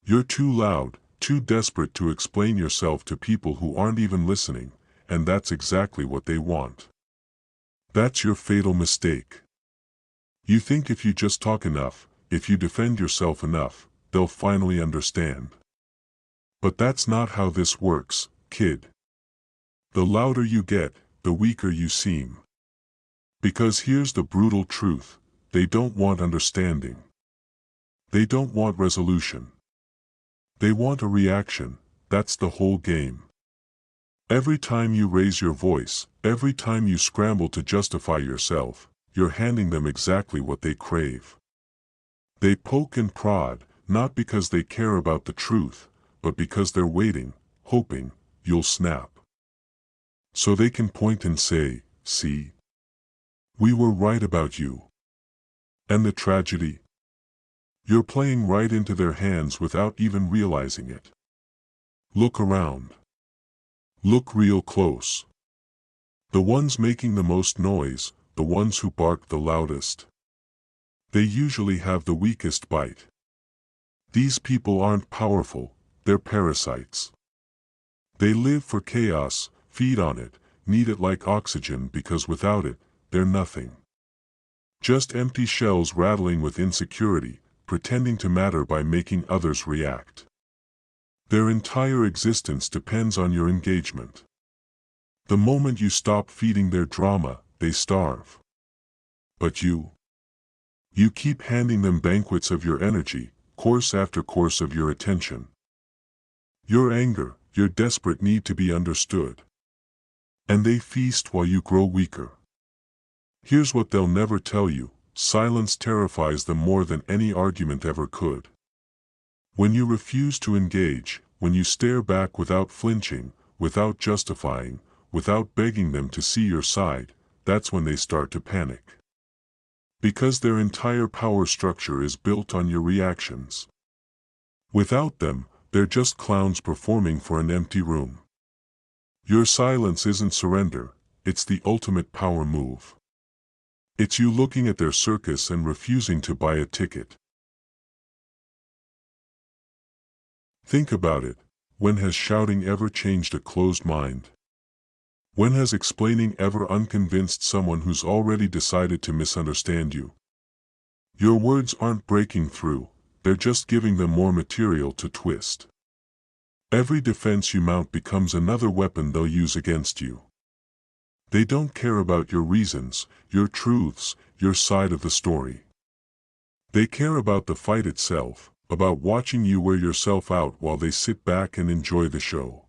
You're too loud, too desperate to explain yourself to people who aren't even listening, and that's exactly what they want. That's your fatal mistake. You think if you just talk enough, if you defend yourself enough, they'll finally understand. But that's not how this works, kid. The louder you get, the weaker you seem. Because here's the brutal truth, they don't want understanding. They don't want resolution. They want a reaction. That's the whole game. Every time you raise your voice, every time you scramble to justify yourself, you're handing them exactly what they crave. They poke and prod, not because they care about the truth, but because they're waiting, hoping, you'll snap. So they can point and say, "See? We were right about you." And the tragedy? You're playing right into their hands without even realizing it. Look around. Look real close. The ones making the most noise, the ones who bark the loudest. They usually have the weakest bite. These people aren't powerful, they're parasites. They live for chaos, feed on it, need it like oxygen because without it, they're nothing. Just empty shells rattling with insecurity, pretending to matter by making others react. Their entire existence depends on your engagement. The moment you stop feeding their drama, they starve. But you keep handing them banquets of your energy, course after course of your attention. Your anger, your desperate need to be understood. And they feast while you grow weaker. Here's what they'll never tell you, silence terrifies them more than any argument ever could. When you refuse to engage, when you stare back without flinching, without justifying, without begging them to see your side, that's when they start to panic. Because their entire power structure is built on your reactions. Without them, they're just clowns performing for an empty room. Your silence isn't surrender, it's the ultimate power move. It's you looking at their circus and refusing to buy a ticket. Think about it. When has shouting ever changed a closed mind? When has explaining ever unconvinced someone who's already decided to misunderstand you? Your words aren't breaking through, they're just giving them more material to twist. Every defense you mount becomes another weapon they'll use against you. They don't care about your reasons, your truths, your side of the story. They care about the fight itself, about watching you wear yourself out while they sit back and enjoy the show.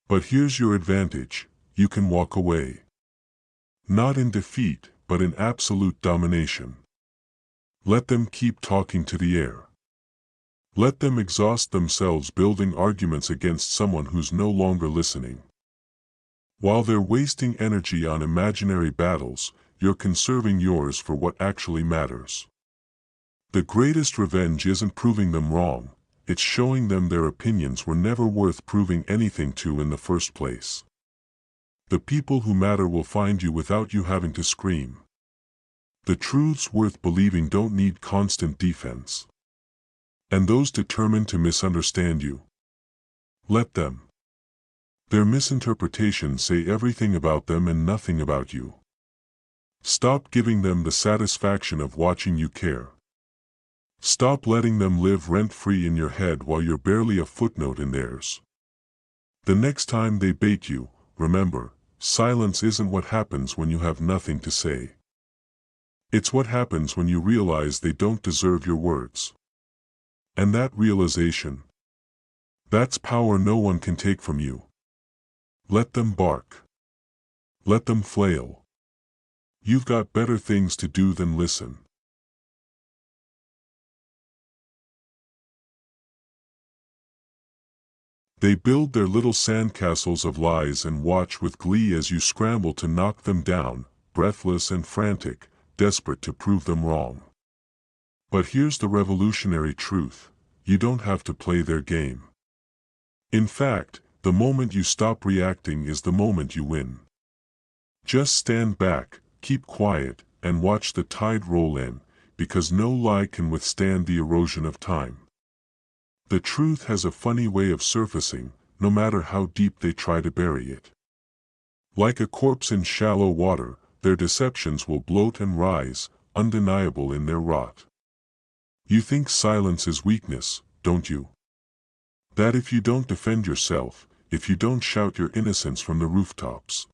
But here's your advantage, you can walk away. Not in defeat, but in absolute domination. Let them keep talking to the air. Let them exhaust themselves building arguments against someone who's no longer listening. While they're wasting energy on imaginary battles, you're conserving yours for what actually matters. The greatest revenge isn't proving them wrong, it's showing them their opinions were never worth proving anything to in the first place. The people who matter will find you without you having to scream. The truths worth believing don't need constant defense. And those determined to misunderstand you, let them. Their misinterpretations say everything about them and nothing about you. Stop giving them the satisfaction of watching you care. Stop letting them live rent-free in your head while you're barely a footnote in theirs. The next time they bait you, remember, silence isn't what happens when you have nothing to say. It's what happens when you realize they don't deserve your words. And that realization, that's power no one can take from you. Let them bark. Let them flail. You've got better things to do than listen. They build their little sandcastles of lies and watch with glee as you scramble to knock them down, breathless and frantic, desperate to prove them wrong. But here's the revolutionary truth, you don't have to play their game. In fact, the moment you stop reacting is the moment you win. Just stand back, keep quiet, and watch the tide roll in, because no lie can withstand the erosion of time. The truth has a funny way of surfacing, no matter how deep they try to bury it. Like a corpse in shallow water, their deceptions will bloat and rise, undeniable in their rot. You think silence is weakness, don't you? That if you don't defend yourself, if you don't shout your innocence from the rooftops,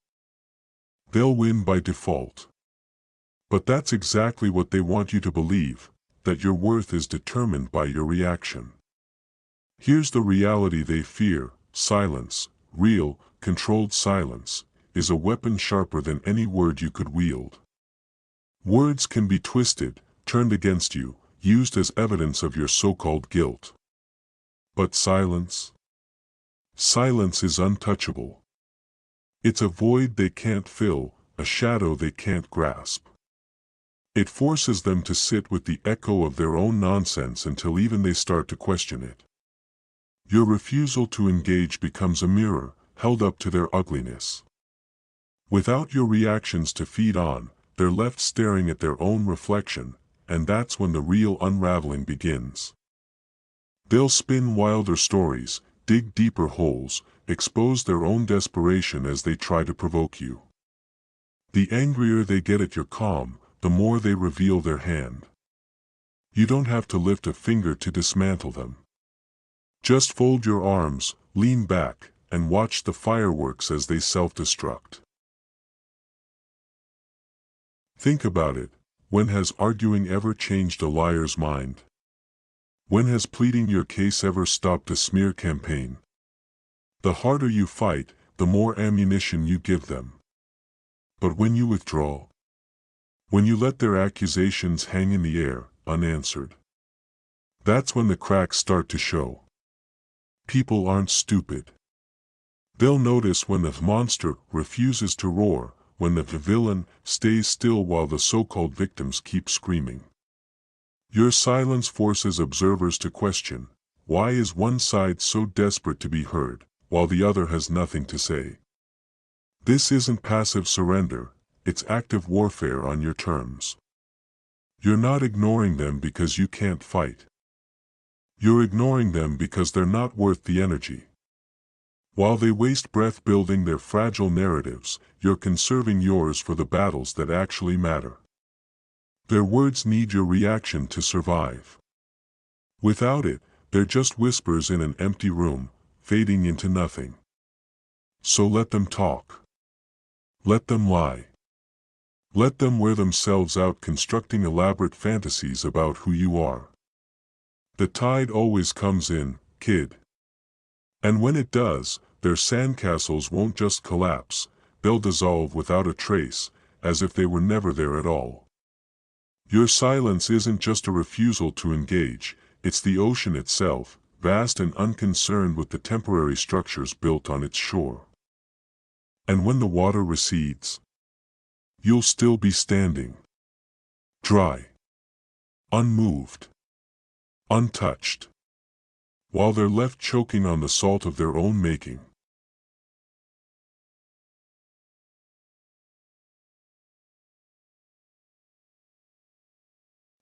they'll win by default. But that's exactly what they want you to believe, that your worth is determined by your reaction. Here's the reality they fear: silence, real, controlled silence, is a weapon sharper than any word you could wield. Words can be twisted, turned against you, used as evidence of your so-called guilt. But silence? Silence is untouchable. It's a void they can't fill, a shadow they can't grasp. It forces them to sit with the echo of their own nonsense until even they start to question it. Your refusal to engage becomes a mirror, held up to their ugliness. Without your reactions to feed on, they're left staring at their own reflection, and that's when the real unraveling begins. They'll spin wilder stories, dig deeper holes, expose their own desperation as they try to provoke you. The angrier they get at your calm, the more they reveal their hand. You don't have to lift a finger to dismantle them. Just fold your arms, lean back, and watch the fireworks as they self-destruct. Think about it. When has arguing ever changed a liar's mind? When has pleading your case ever stopped a smear campaign? The harder you fight, the more ammunition you give them. But when you withdraw, when you let their accusations hang in the air, unanswered, that's when the cracks start to show. People aren't stupid. They'll notice when the monster refuses to roar, when the villain stays still while the so-called victims keep screaming. Your silence forces observers to question, why is one side so desperate to be heard, while the other has nothing to say? This isn't passive surrender, it's active warfare on your terms. You're not ignoring them because you can't fight. You're ignoring them because they're not worth the energy. While they waste breath building their fragile narratives, you're conserving yours for the battles that actually matter. Their words need your reaction to survive. Without it, they're just whispers in an empty room, fading into nothing. So let them talk. Let them lie. Let them wear themselves out constructing elaborate fantasies about who you are. The tide always comes in, kid. And when it does, their sandcastles won't just collapse, they'll dissolve without a trace, as if they were never there at all. Your silence isn't just a refusal to engage, it's the ocean itself, vast and unconcerned with the temporary structures built on its shore. And when the water recedes, you'll still be standing. Dry. Unmoved. Untouched. While they're left choking on the salt of their own making.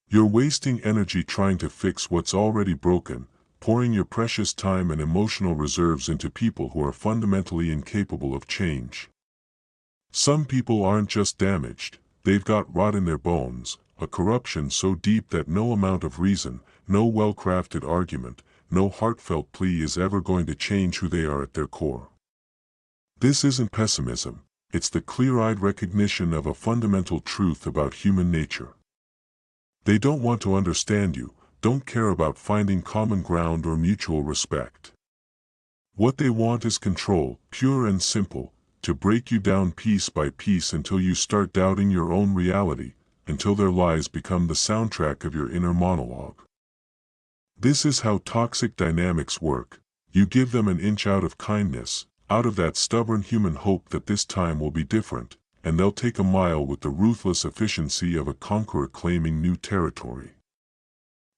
You're wasting energy trying to fix what's already broken, pouring your precious time and emotional reserves into people who are fundamentally incapable of change. Some people aren't just damaged, they've got rot in their bones, a corruption so deep that no amount of reason, no well-crafted argument, no heartfelt plea is ever going to change who they are at their core. This isn't pessimism, it's the clear-eyed recognition of a fundamental truth about human nature. They don't want to understand you, don't care about finding common ground or mutual respect. What they want is control, pure and simple, to break you down piece by piece until you start doubting your own reality, until their lies become the soundtrack of your inner monologue. This is how toxic dynamics work. You give them an inch out of kindness, out of that stubborn human hope that this time will be different, and they'll take a mile with the ruthless efficiency of a conqueror claiming new territory.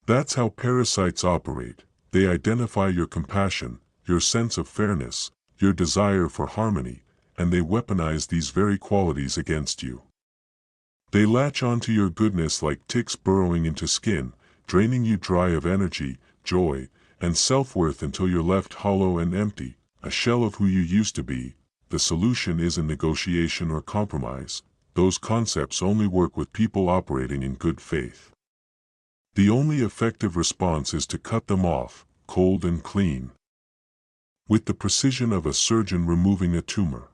That's how parasites operate. They identify your compassion, your sense of fairness, your desire for harmony, and they weaponize these very qualities against you. They latch onto your goodness like ticks burrowing into skin, draining you dry of energy, joy, and self-worth until you're left hollow and empty, a shell of who you used to be. The solution isn't negotiation or compromise. Those concepts only work with people operating in good faith. The only effective response is to cut them off, cold and clean, with the precision of a surgeon removing a tumor.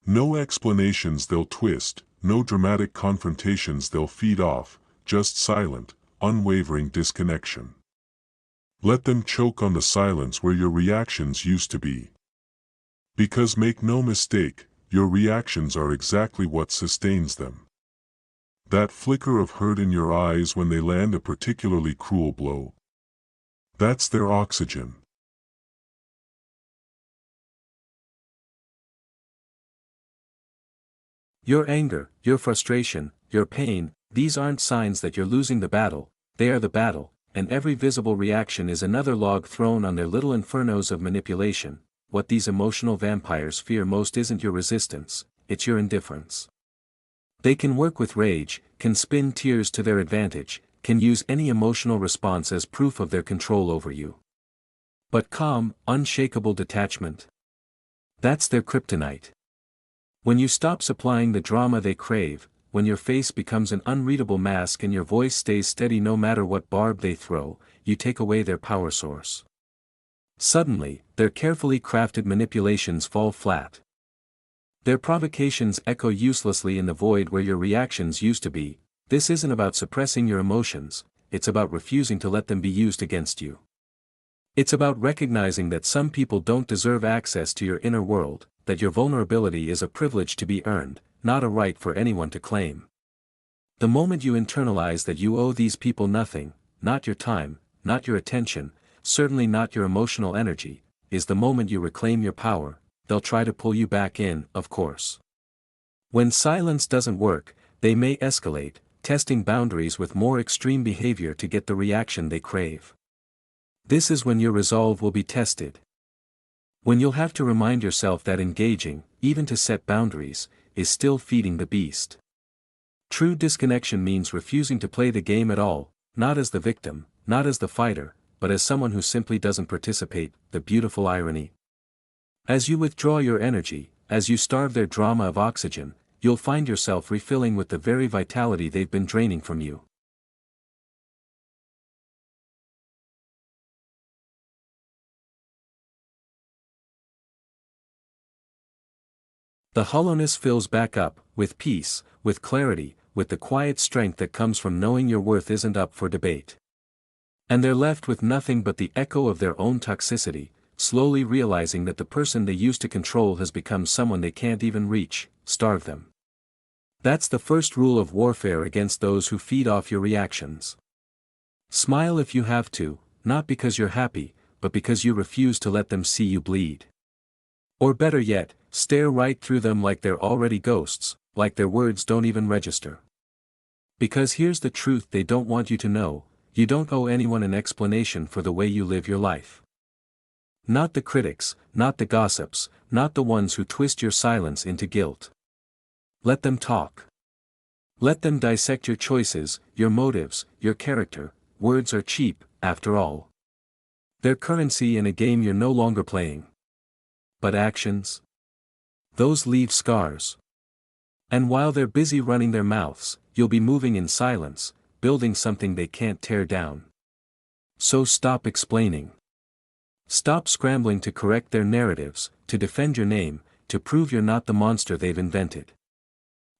No explanations they'll twist, no dramatic confrontations they'll feed off, just silent, unwavering disconnection. Let them choke on the silence where your reactions used to be. Because make no mistake, your reactions are exactly what sustains them. That flicker of hurt in your eyes when they land a particularly cruel blow. That's their oxygen. Your anger, your frustration, your pain, these aren't signs that you're losing the battle, they are the battle, and every visible reaction is another log thrown on their little infernos of manipulation. What these emotional vampires fear most isn't your resistance, it's your indifference. They can work with rage, can spin tears to their advantage, can use any emotional response as proof of their control over you. But calm, unshakable detachment, that's their kryptonite. When you stop supplying the drama they crave, when your face becomes an unreadable mask and your voice stays steady no matter what barb they throw, you take away their power source. Suddenly, their carefully crafted manipulations fall flat. Their provocations echo uselessly in the void where your reactions used to be. This isn't about suppressing your emotions, it's about refusing to let them be used against you. It's about recognizing that some people don't deserve access to your inner world, that your vulnerability is a privilege to be earned, not a right for anyone to claim. The moment you internalize that you owe these people nothing, not your time, not your attention, certainly not your emotional energy, is the moment you reclaim your power. They'll try to pull you back in, of course. When silence doesn't work, they may escalate, testing boundaries with more extreme behavior to get the reaction they crave. This is when your resolve will be tested. When you'll have to remind yourself that engaging, even to set boundaries, is still feeding the beast. True disconnection means refusing to play the game at all, not as the victim, not as the fighter, but as someone who simply doesn't participate. The beautiful irony. As you withdraw your energy, as you starve their drama of oxygen, you'll find yourself refilling with the very vitality they've been draining from you. The hollowness fills back up, with peace, with clarity, with the quiet strength that comes from knowing your worth isn't up for debate. And they're left with nothing but the echo of their own toxicity, slowly realizing that the person they used to control has become someone they can't even reach. Starve them. That's the first rule of warfare against those who feed off your reactions. Smile if you have to, not because you're happy, but because you refuse to let them see you bleed. Or better yet, stare right through them like they're already ghosts, like their words don't even register. Because here's the truth they don't want you to know: you don't owe anyone an explanation for the way you live your life. Not the critics, not the gossips, not the ones who twist your silence into guilt. Let them talk. Let them dissect your choices, your motives, your character. Words are cheap, after all. They're currency in a game you're no longer playing. But actions? Those leave scars. And while they're busy running their mouths, you'll be moving in silence, building something they can't tear down. So stop explaining. Stop scrambling to correct their narratives, to defend your name, to prove you're not the monster they've invented.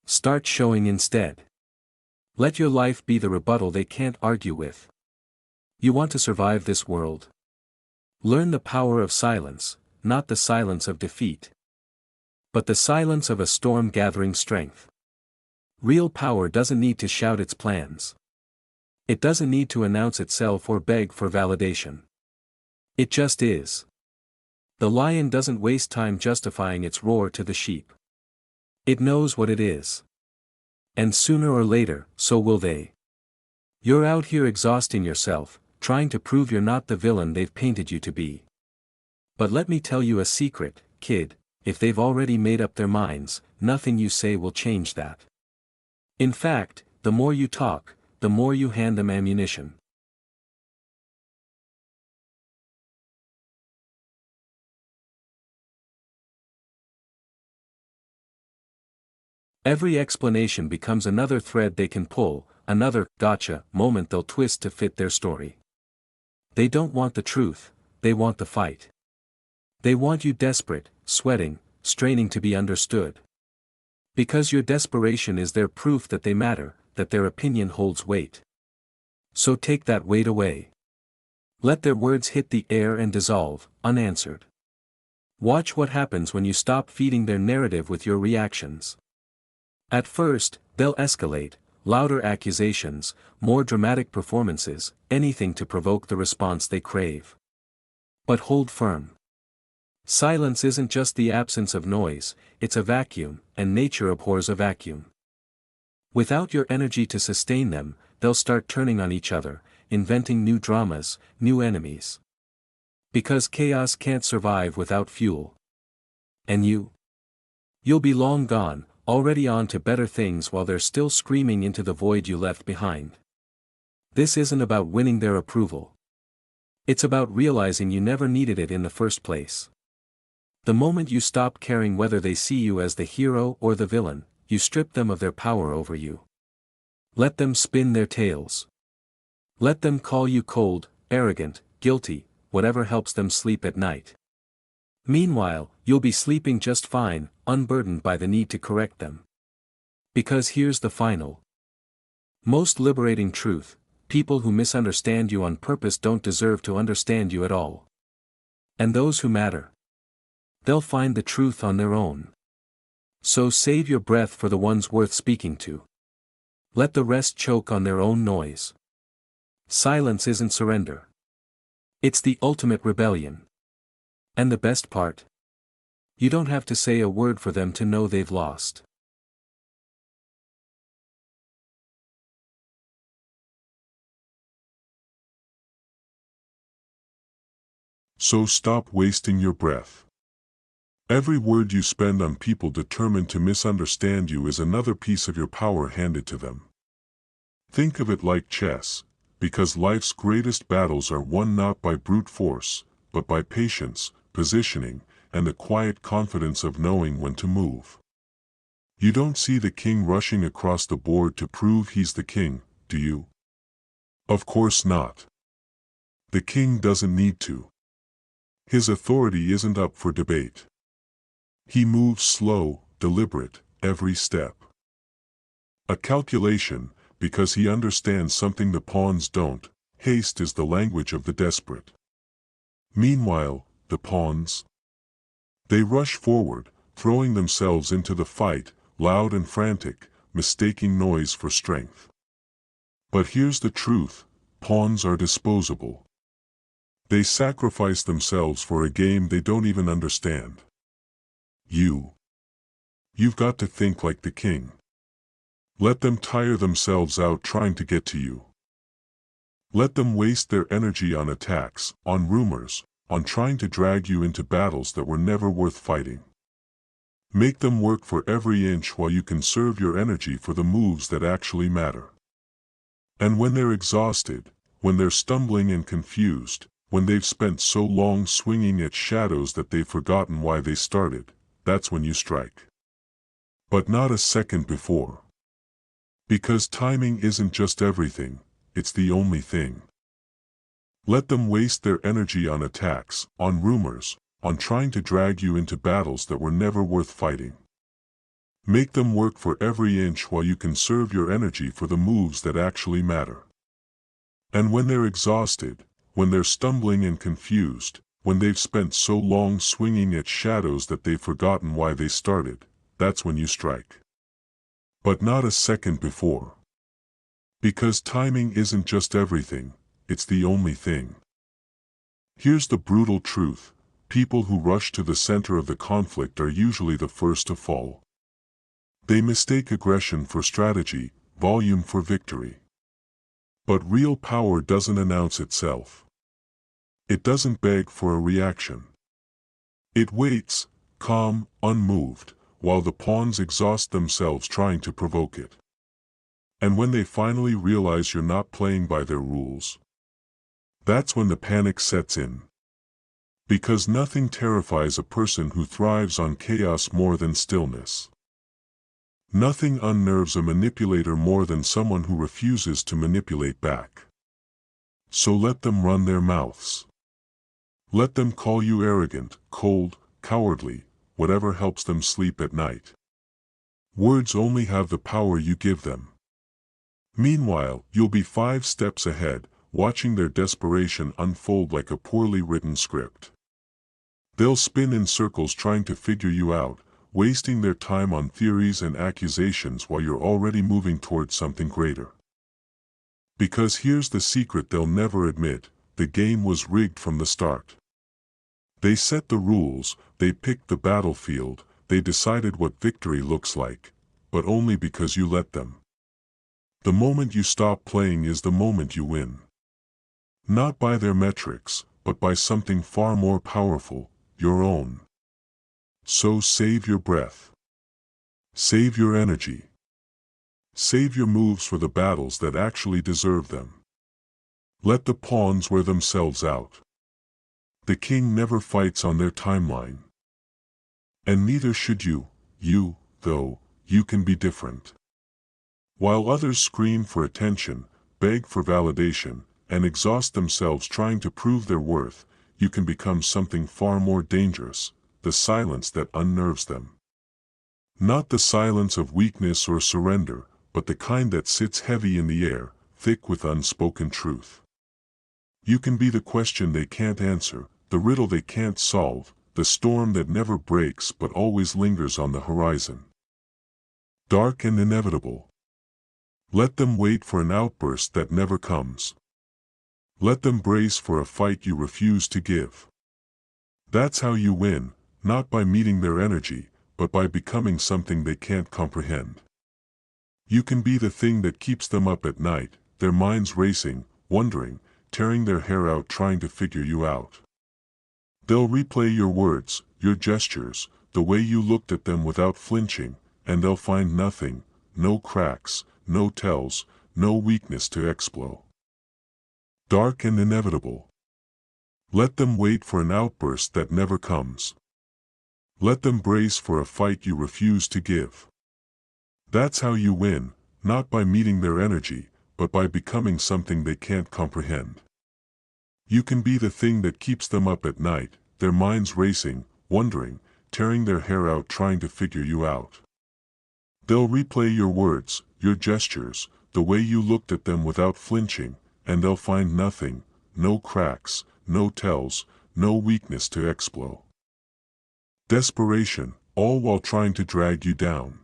Start showing instead. Let your life be the rebuttal they can't argue with. You want to survive this world? Learn the power of silence, not the silence of defeat, but the silence of a storm gathering strength. Real power doesn't need to shout its plans. It doesn't need to announce itself or beg for validation. It just is. The lion doesn't waste time justifying its roar to the sheep. It knows what it is. And sooner or later, so will they. You're out here exhausting yourself, trying to prove you're not the villain they've painted you to be. But let me tell you a secret, kid: if they've already made up their minds, nothing you say will change that. In fact, the more you talk, the more you hand them ammunition. Every explanation becomes another thread they can pull, another gotcha moment they'll twist to fit their story. They don't want the truth, they want the fight. They want you desperate, sweating, straining to be understood. Because your desperation is their proof that they matter, that their opinion holds weight. So take that weight away. Let their words hit the air and dissolve, unanswered. Watch what happens when you stop feeding their narrative with your reactions. At first, they'll escalate, louder accusations, more dramatic performances, anything to provoke the response they crave. But hold firm. Silence isn't just the absence of noise, it's a vacuum, and nature abhors a vacuum. Without your energy to sustain them, they'll start turning on each other, inventing new dramas, new enemies. Because chaos can't survive without fuel. And you'll be long gone, already on to better things while they're still screaming into the void you left behind. This isn't about winning their approval. It's about realizing you never needed it in the first place. The moment you stop caring whether they see you as the hero or the villain, you strip them of their power over you. Let them spin their tales. Let them call you cold, arrogant, guilty, whatever helps them sleep at night. Meanwhile, you'll be sleeping just fine, unburdened by the need to correct them. Because here's the final, most liberating truth: people who misunderstand you on purpose don't deserve to understand you at all. And those who matter, they'll find the truth on their own. So save your breath for the ones worth speaking to. Let the rest choke on their own noise. Silence isn't surrender. It's the ultimate rebellion. And the best part? You don't have to say a word for them to know they've lost. So stop wasting your breath. Every word you spend on people determined to misunderstand you is another piece of your power handed to them. Think of it like chess, because life's greatest battles are won not by brute force, but by patience, positioning, and the quiet confidence of knowing when to move. You don't see the king rushing across the board to prove he's the king, do you? Of course not. The king doesn't need to. His authority isn't up for debate. He moves slow, deliberate, every step. A calculation, because he understands something the pawns don't: haste is the language of the desperate. Meanwhile, the pawns? They rush forward, throwing themselves into the fight, loud and frantic, mistaking noise for strength. But here's the truth: pawns are disposable. They sacrifice themselves for a game they don't even understand. You've got to think like the king. Let them tire themselves out trying to get to you. Let them waste their energy on attacks, on rumors, on trying to drag you into battles that were never worth fighting. Make them work for every inch while you conserve your energy for the moves that actually matter. And when they're exhausted, when they're stumbling and confused, when they've spent so long swinging at shadows that they've forgotten why they started, that's when you strike. But not a second before. Because timing isn't just everything, it's the only thing. Let them waste their energy on attacks, on rumors, on trying to drag you into battles that were never worth fighting. Make them work for every inch while you conserve your energy for the moves that actually matter. And when they're exhausted, when they're stumbling and confused, when they've spent so long swinging at shadows that they've forgotten why they started, that's when you strike. But not a second before. Because timing isn't just everything, it's the only thing. Here's the brutal truth: people who rush to the center of the conflict are usually the first to fall. They mistake aggression for strategy, volume for victory. But real power doesn't announce itself. It doesn't beg for a reaction. It waits, calm, unmoved, while the pawns exhaust themselves trying to provoke it. And when they finally realize you're not playing by their rules, that's when the panic sets in. Because nothing terrifies a person who thrives on chaos more than stillness. Nothing unnerves a manipulator more than someone who refuses to manipulate back. So let them run their mouths. Let them call you arrogant, cold, cowardly, whatever helps them sleep at night. Words only have the power you give them. Meanwhile, you'll be 5 steps ahead, watching their desperation unfold like a poorly written script. They'll spin in circles trying to figure you out, wasting their time on theories and accusations while you're already moving towards something greater. Because here's the secret they'll never admit: the game was rigged from the start. They set the rules, they picked the battlefield, they decided what victory looks like, but only because you let them. The moment you stop playing is the moment you win. Not by their metrics, but by something far more powerful: your own. So save your breath. Save your energy. Save your moves for the battles that actually deserve them. Let the pawns wear themselves out. The king never fights on their timeline. And neither should you, though, you can be different. While others scream for attention, beg for validation, and exhaust themselves trying to prove their worth, you can become something far more dangerous: the silence that unnerves them. Not the silence of weakness or surrender, but the kind that sits heavy in the air, thick with unspoken truth. You can be the question they can't answer, the riddle they can't solve, the storm that never breaks but always lingers on the horizon. Dark and inevitable. Let them wait for an outburst that never comes. Let them brace for a fight you refuse to give. That's how you win, not by meeting their energy, but by becoming something they can't comprehend. You can be the thing that keeps them up at night, their minds racing, wondering, tearing their hair out trying to figure you out. They'll replay your words, your gestures, the way you looked at them without flinching, and they'll find nothing: no cracks, no tells, no weakness to exploit. Dark and inevitable. Let them wait for an outburst that never comes. Let them brace for a fight you refuse to give. That's how you win, not by meeting their energy, but by becoming something they can't comprehend. You can be the thing that keeps them up at night, their minds racing, wondering, tearing their hair out trying to figure you out. They'll replay your words, your gestures, the way you looked at them without flinching, and they'll find nothing: no cracks, no tells, no weakness to exploit. Desperation, all while trying to drag you down.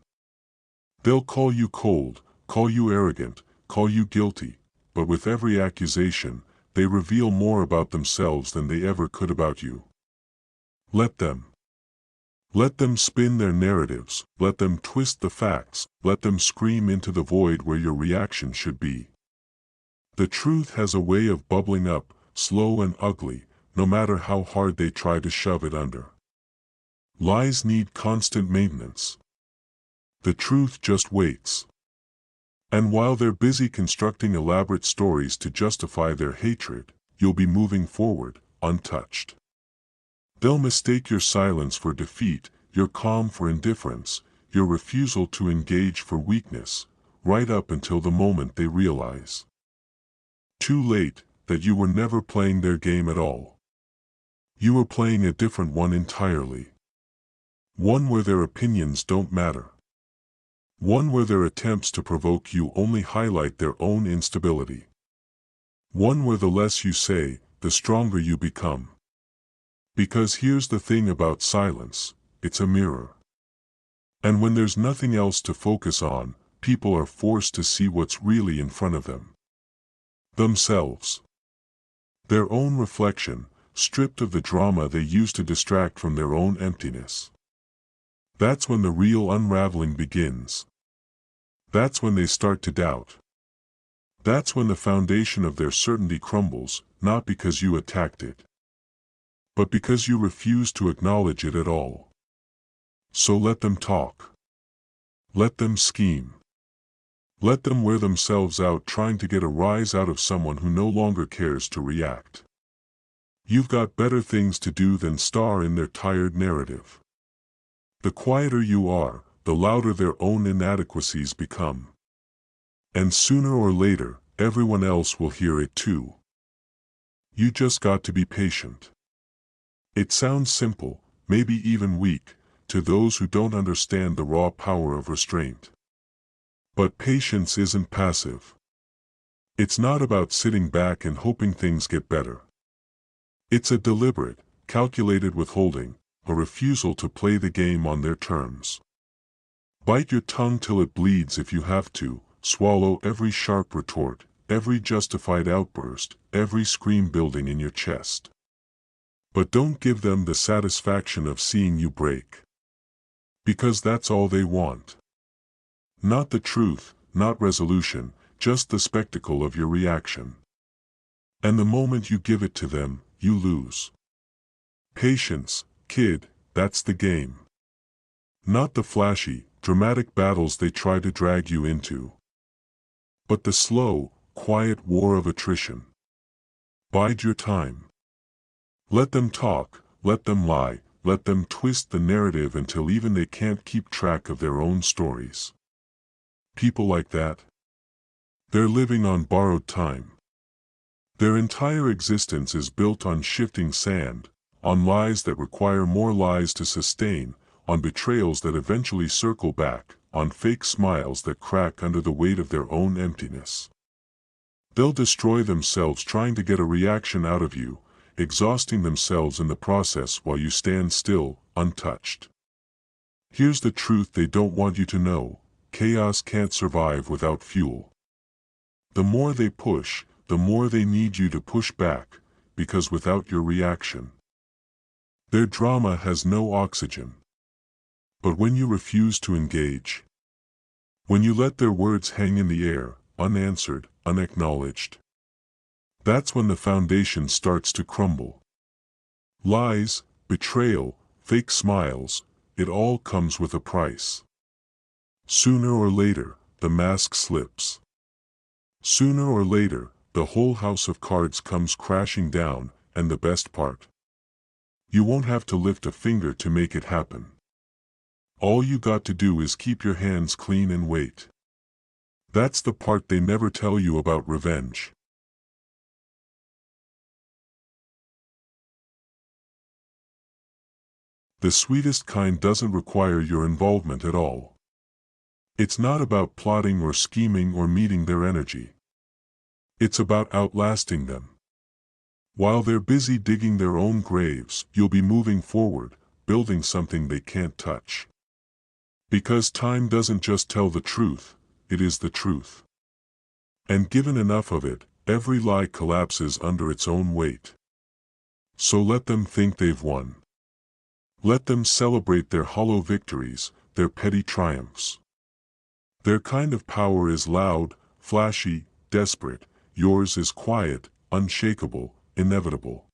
They'll call you cold, call you arrogant, call you guilty, but with every accusation, they reveal more about themselves than they ever could about you. Let them. Let them spin their narratives, let them twist the facts, let them scream into the void where your reaction should be. The truth has a way of bubbling up, slow and ugly, no matter how hard they try to shove it under. Lies need constant maintenance. The truth just waits. And while they're busy constructing elaborate stories to justify their hatred, you'll be moving forward, untouched. They'll mistake your silence for defeat, your calm for indifference, your refusal to engage for weakness, right up until the moment they realize, too late, that you were never playing their game at all. You were playing a different one entirely. One where their opinions don't matter. One where their attempts to provoke you only highlight their own instability. One where the less you say, the stronger you become. Because here's the thing about silence: it's a mirror. And when there's nothing else to focus on, people are forced to see what's really in front of them. Themselves. Their own reflection, stripped of the drama they used to distract from their own emptiness. That's when the real unraveling begins. That's when they start to doubt. That's when the foundation of their certainty crumbles, not because you attacked it, but because you refused to acknowledge it at all. So let them talk. Let them scheme. Let them wear themselves out trying to get a rise out of someone who no longer cares to react. You've got better things to do than star in their tired narrative. The quieter you are, the louder their own inadequacies become. And sooner or later, everyone else will hear it too. You just got to be patient. It sounds simple, maybe even weak, to those who don't understand the raw power of restraint. But patience isn't passive. It's not about sitting back and hoping things get better. It's a deliberate, calculated withholding, a refusal to play the game on their terms. Bite your tongue till it bleeds if you have to, swallow every sharp retort, every justified outburst, every scream building in your chest. But don't give them the satisfaction of seeing you break. Because that's all they want. Not the truth, not resolution, just the spectacle of your reaction. And the moment you give it to them, you lose. Patience, kid, that's the game. Not the flashy, dramatic battles they try to drag you into. But the slow, quiet war of attrition. Bide your time. Let them talk, let them lie, let them twist the narrative until even they can't keep track of their own stories. People like that? They're living on borrowed time. Their entire existence is built on shifting sand, on lies that require more lies to sustain, on betrayals that eventually circle back, on fake smiles that crack under the weight of their own emptiness. They'll destroy themselves trying to get a reaction out of you, exhausting themselves in the process while you stand still, untouched. Here's the truth they don't want you to know: chaos can't survive without fuel. The more they push, the more they need you to push back, because without your reaction, their drama has no oxygen. But when you refuse to engage, when you let their words hang in the air, unanswered, unacknowledged, that's when the foundation starts to crumble. Lies, betrayal, fake smiles, it all comes with a price. Sooner or later, the mask slips. Sooner or later, the whole house of cards comes crashing down, and the best part: you won't have to lift a finger to make it happen. All you got to do is keep your hands clean and wait. That's the part they never tell you about revenge. The sweetest kind doesn't require your involvement at all. It's not about plotting or scheming or meeting their energy. It's about outlasting them. While they're busy digging their own graves, you'll be moving forward, building something they can't touch. Because time doesn't just tell the truth, it is the truth. And given enough of it, every lie collapses under its own weight. So let them think they've won. Let them celebrate their hollow victories, their petty triumphs. Their kind of power is loud, flashy, desperate. Yours is quiet, unshakable, inevitable.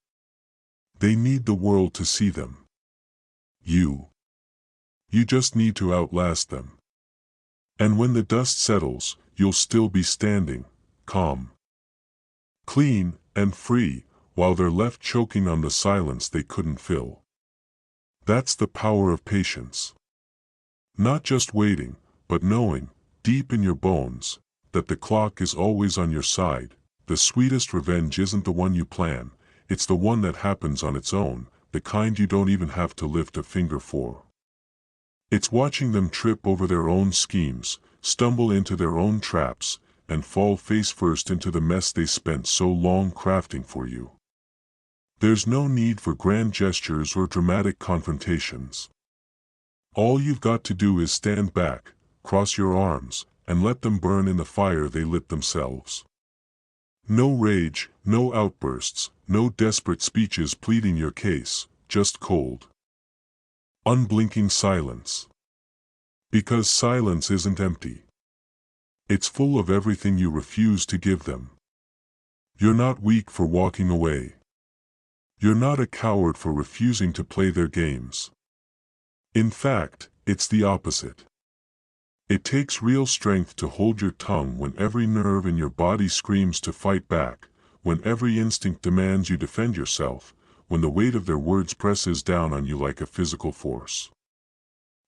They need the world to see them. You just need to outlast them. And when the dust settles, you'll still be standing, calm, clean, and free, while they're left choking on the silence they couldn't fill. That's the power of patience. Not just waiting, but knowing, deep in your bones, that the clock is always on your side. The sweetest revenge isn't the one you plan, it's the one that happens on its own, the kind you don't even have to lift a finger for. It's watching them trip over their own schemes, stumble into their own traps, and fall face first into the mess they spent so long crafting for you. There's no need for grand gestures or dramatic confrontations. All you've got to do is stand back, cross your arms, and let them burn in the fire they lit themselves. No rage, no outbursts, no desperate speeches pleading your case, just cold, unblinking silence. Because silence isn't empty. It's full of everything you refuse to give them. You're not weak for walking away. You're not a coward for refusing to play their games. In fact, it's the opposite. It takes real strength to hold your tongue when every nerve in your body screams to fight back, when every instinct demands you defend yourself, when the weight of their words presses down on you like a physical force.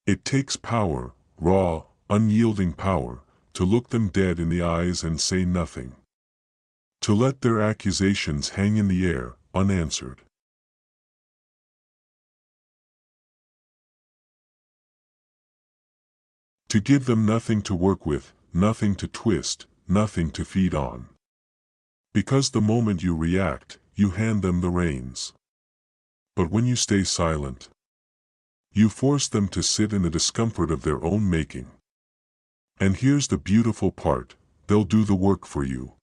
It takes power, raw, unyielding power, to look them dead in the eyes and say nothing. To let their accusations hang in the air, unanswered. To give them nothing to work with, nothing to twist, nothing to feed on. Because the moment you react, you hand them the reins. But when you stay silent, you force them to sit in the discomfort of their own making. And here's the beautiful part, they'll do the work for you.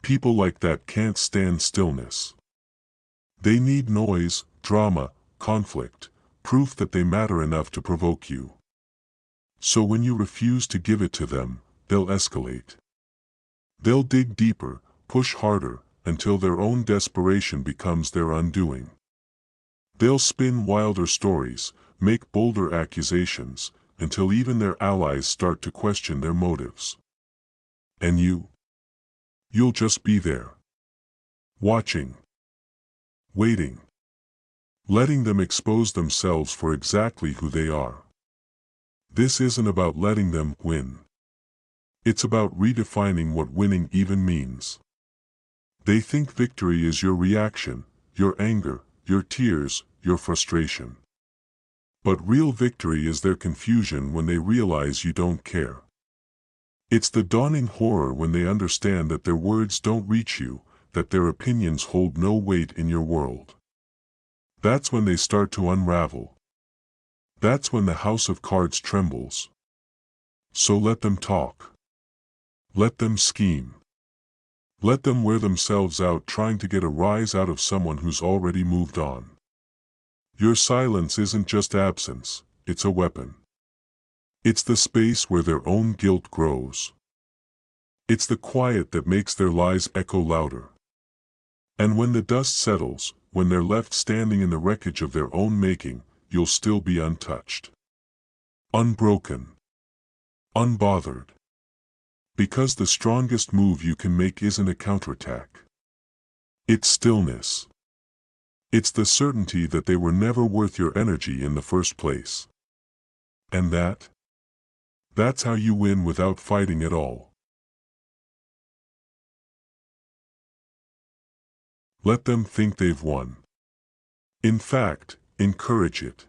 People like that can't stand stillness. They need noise, drama, conflict, proof that they matter enough to provoke you. So when you refuse to give it to them, they'll escalate. They'll dig deeper, push harder, until their own desperation becomes their undoing. They'll spin wilder stories, make bolder accusations, until even their allies start to question their motives. And you'll just be there. Watching. Waiting. Letting them expose themselves for exactly who they are. This isn't about letting them win. It's about redefining what winning even means. They think victory is your reaction, your anger, your tears, your frustration. But real victory is their confusion when they realize you don't care. It's the dawning horror when they understand that their words don't reach you, that their opinions hold no weight in your world. That's when they start to unravel. That's when the house of cards trembles. So let them talk. Let them scheme. Let them wear themselves out trying to get a rise out of someone who's already moved on. Your silence isn't just absence, it's a weapon. It's the space where their own guilt grows. It's the quiet that makes their lies echo louder. And when the dust settles, when they're left standing in the wreckage of their own making, you'll still be untouched. Unbroken. Unbothered. Because the strongest move you can make isn't a counterattack. It's stillness. It's the certainty that they were never worth your energy in the first place. And that's how you win without fighting at all. Let them think they've won. In fact, encourage it.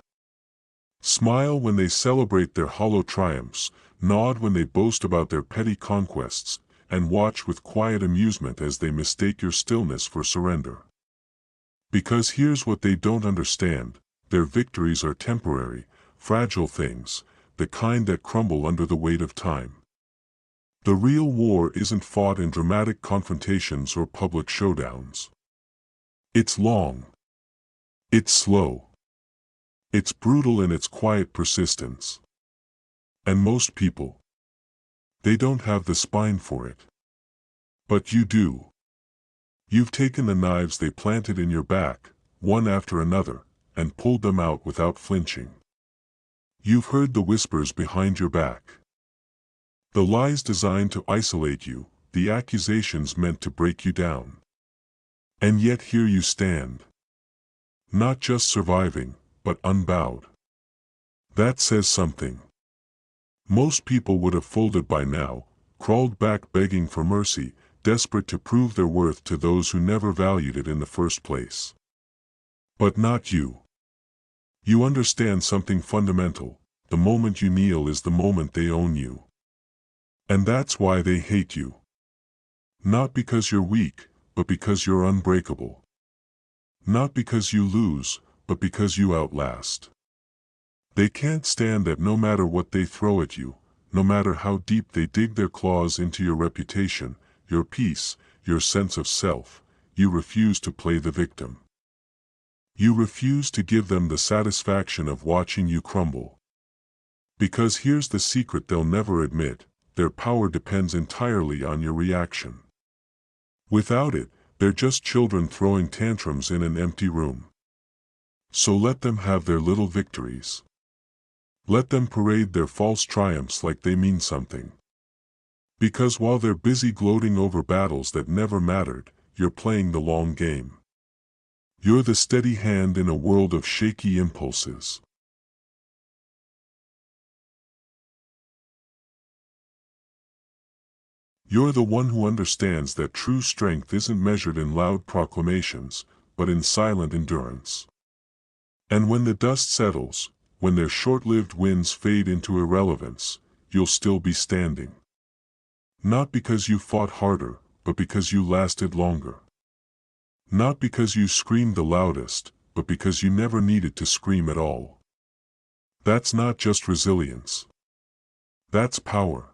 Smile when they celebrate their hollow triumphs, nod when they boast about their petty conquests, and watch with quiet amusement as they mistake your stillness for surrender. Because here's what they don't understand, their victories are temporary, fragile things, the kind that crumble under the weight of time. The real war isn't fought in dramatic confrontations or public showdowns. It's long. It's slow. It's brutal in its quiet persistence. And most people, they don't have the spine for it. But you do. You've taken the knives they planted in your back, one after another, and pulled them out without flinching. You've heard the whispers behind your back. The lies designed to isolate you, the accusations meant to break you down. And yet here you stand. Not just surviving, but unbowed. That says something. Most people would have folded by now, crawled back begging for mercy, desperate to prove their worth to those who never valued it in the first place. But not you. You understand something fundamental, the moment you kneel is the moment they own you. And that's why they hate you. Not because you're weak, but because you're unbreakable. Not because you lose, but because you outlast. They can't stand that no matter what they throw at you, no matter how deep they dig their claws into your reputation, your peace, your sense of self, you refuse to play the victim. You refuse to give them the satisfaction of watching you crumble. Because here's the secret they'll never admit, their power depends entirely on your reaction. Without it, they're just children throwing tantrums in an empty room. So let them have their little victories. Let them parade their false triumphs like they mean something. Because while they're busy gloating over battles that never mattered, you're playing the long game. You're the steady hand in a world of shaky impulses. You're the one who understands that true strength isn't measured in loud proclamations, but in silent endurance. And when the dust settles, when their short-lived wins fade into irrelevance, you'll still be standing. Not because you fought harder, but because you lasted longer. Not because you screamed the loudest, but because you never needed to scream at all. That's not just resilience. That's power.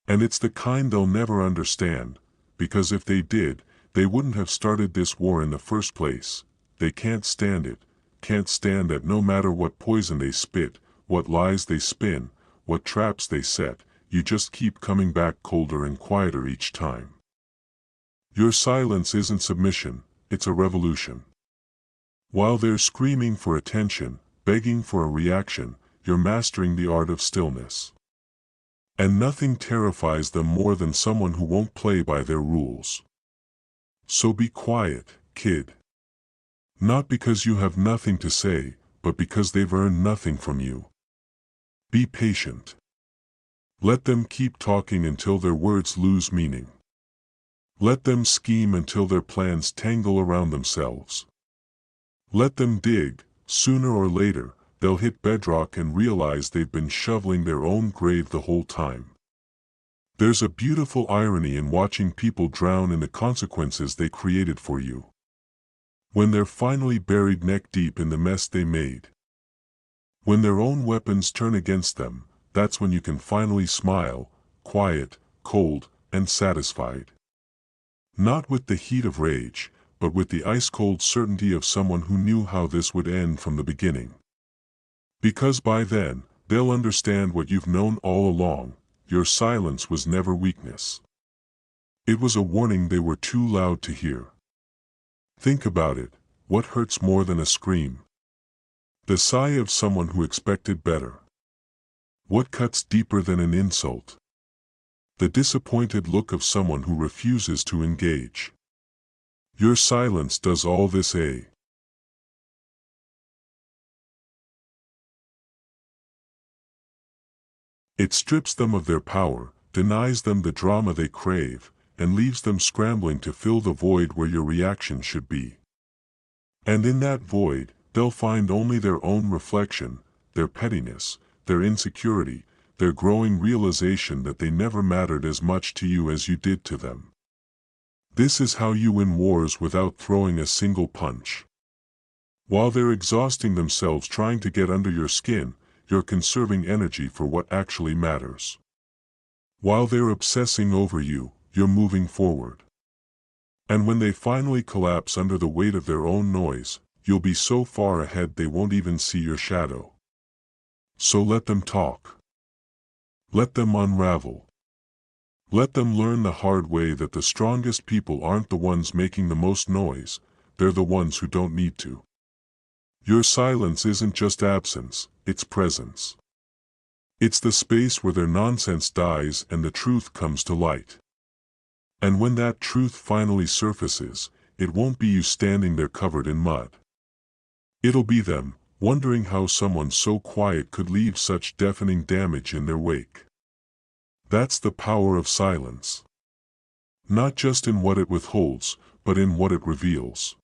And it's the kind they'll never understand, because if they did, they wouldn't have started this war in the first place. They can't stand it, can't stand that no matter what poison they spit, what lies they spin, what traps they set, you just keep coming back colder and quieter each time. Your silence isn't submission, it's a revolution. While they're screaming for attention, begging for a reaction, you're mastering the art of stillness. And nothing terrifies them more than someone who won't play by their rules. So be quiet, kid. Not because you have nothing to say, but because they've earned nothing from you. Be patient. Let them keep talking until their words lose meaning. Let them scheme until their plans tangle around themselves. Let them dig. Sooner or later, they'll hit bedrock and realize they've been shoveling their own grave the whole time. There's a beautiful irony in watching people drown in the consequences they created for you. When they're finally buried neck deep in the mess they made. When their own weapons turn against them, that's when you can finally smile, quiet, cold, and satisfied. Not with the heat of rage, but with the ice-cold certainty of someone who knew how this would end from the beginning. Because by then, they'll understand what you've known all along: your silence was never weakness. It was a warning they were too loud to hear. Think about it, what hurts more than a scream? The sigh of someone who expected better. What cuts deeper than an insult? The disappointed look of someone who refuses to engage. Your silence does all this. It strips them of their power, denies them the drama they crave, and leaves them scrambling to fill the void where your reaction should be. And in that void, they'll find only their own reflection, their pettiness, their insecurity, their growing realization that they never mattered as much to you as you did to them. This is how you win wars without throwing a single punch. While they're exhausting themselves trying to get under your skin, you're conserving energy for what actually matters. While they're obsessing over you, you're moving forward. And when they finally collapse under the weight of their own noise, you'll be so far ahead they won't even see your shadow. So let them talk. Let them unravel. Let them learn the hard way that the strongest people aren't the ones making the most noise, they're the ones who don't need to. Your silence isn't just absence, it's presence. It's the space where their nonsense dies and the truth comes to light. And when that truth finally surfaces, it won't be you standing there covered in mud. It'll be them, wondering how someone so quiet could leave such deafening damage in their wake. That's the power of silence. Not just in what it withholds, but in what it reveals.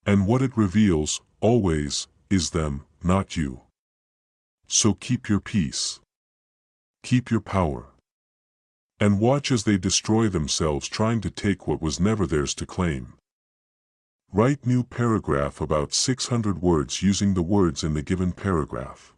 And what it reveals, always, is them, not you. So keep your peace. Keep your power. And watch as they destroy themselves trying to take what was never theirs to claim. Write new paragraph about 600 words using the words in the given paragraph.